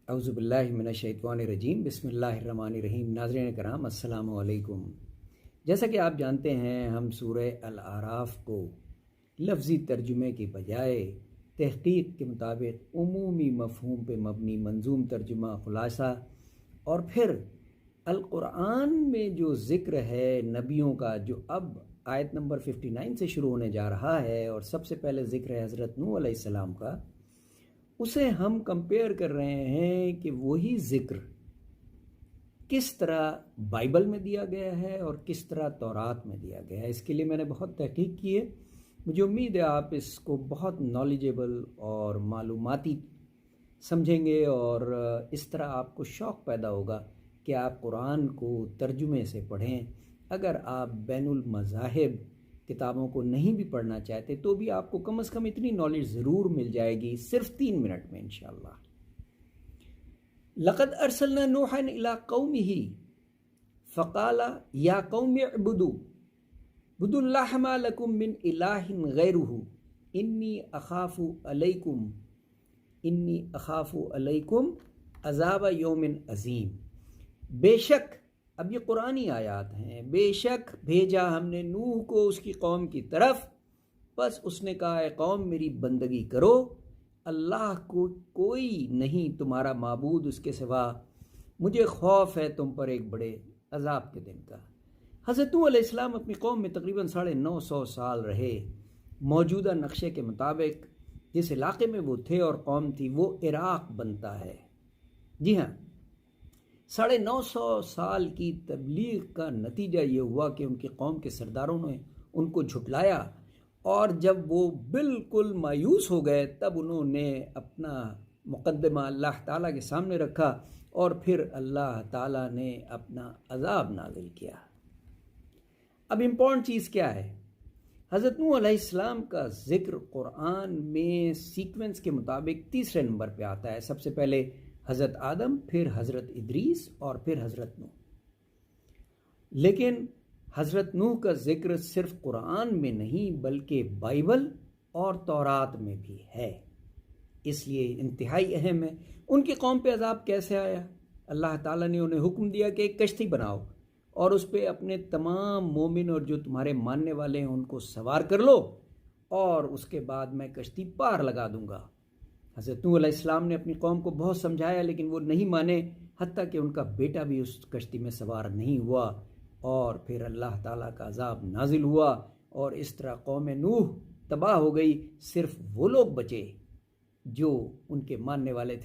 اعوذ باللہ من الشیطان الرجیم بسم اللہ الرحمن الرحیم۔ ناظرین کرام السلام علیکم۔ جیسا کہ آپ جانتے ہیں ہم سورہ الاعراف کو لفظی ترجمے کے بجائے تحقیق کے مطابق عمومی مفہوم پہ مبنی منظوم ترجمہ خلاصہ اور پھر القرآن میں جو ذکر ہے نبیوں کا، جو اب آیت نمبر 59 سے شروع ہونے جا رہا ہے اور سب سے پہلے ذکر ہے حضرت نوح علیہ السلام کا، اسے ہم کمپیئر کر رہے ہیں کہ وہی ذکر کس طرح بائبل میں دیا گیا ہے اور کس طرح تورات میں دیا گیا ہے۔ اس کے لیے میں نے بہت تحقیق کی ہے۔ مجھے امید ہے آپ اس کو بہت نالجیبل اور معلوماتی سمجھیں گے اور اس طرح آپ کو شوق پیدا ہوگا کہ آپ قرآن کو ترجمے سے پڑھیں۔ اگر آپ بین المذاہب کتابوں کو نہیں بھی پڑھنا چاہتے تو بھی آپ کو کم از کم اتنی نالج ضرور مل جائے گی، صرف 3 منٹ میں انشاءاللہ۔ لقد ارسلنا نوحا الى قومه فقال یا قوم اعبدوا اللہ ما لکم من الہ غیرہ انی اخاف علیکم عذاب یوم عظیم۔ بے شک، اب یہ قرآنی آیات ہیں، بے شک بھیجا ہم نے نوح کو اس کی قوم کی طرف، بس اس نے کہا اے قوم میری بندگی کرو، اللہ کو کوئی نہیں تمہارا معبود اس کے سوا، مجھے خوف ہے تم پر ایک بڑے عذاب کے دن کا۔ حضرت نوح علیہ السلام اپنی قوم میں تقریباً 950 سال رہے۔ موجودہ نقشے کے مطابق جس علاقے میں وہ تھے اور قوم تھی وہ عراق بنتا ہے۔ جی ہاں، 950 سال کی تبلیغ کا نتیجہ یہ ہوا کہ ان کی قوم کے سرداروں نے ان کو جھٹلایا، اور جب وہ بالکل مایوس ہو گئے تب انہوں نے اپنا مقدمہ اللہ تعالیٰ کے سامنے رکھا اور پھر اللہ تعالیٰ نے اپنا عذاب نازل کیا۔ اب امپورٹنٹ چیز کیا ہے؟ حضرت نوح علیہ السلام کا ذکر قرآن میں سیکوینس کے مطابق تیسرے نمبر پہ آتا ہے۔ سب سے پہلے حضرت آدم، پھر حضرت ادریس اور پھر حضرت نوح۔ لیکن حضرت نوح کا ذکر صرف قرآن میں نہیں بلکہ بائبل اور تورات میں بھی ہے، اس لیے انتہائی اہم ہے۔ ان کی قوم پہ عذاب کیسے آیا؟ اللہ تعالیٰ نے انہیں حکم دیا کہ ایک کشتی بناؤ اور اس پہ اپنے تمام مومن اور جو تمہارے ماننے والے ہیں ان کو سوار کر لو، اور اس کے بعد میں کشتی پار لگا دوں گا۔ حضرت نوح علیہ السلام نے اپنی قوم کو بہت سمجھایا لیکن وہ نہیں مانے، حتیٰ کہ ان کا بیٹا بھی اس کشتی میں سوار نہیں ہوا، اور پھر اللہ تعالیٰ کا عذاب نازل ہوا اور اس طرح قوم نوح تباہ ہو گئی۔ صرف وہ لوگ بچے جو ان کے ماننے والے تھے۔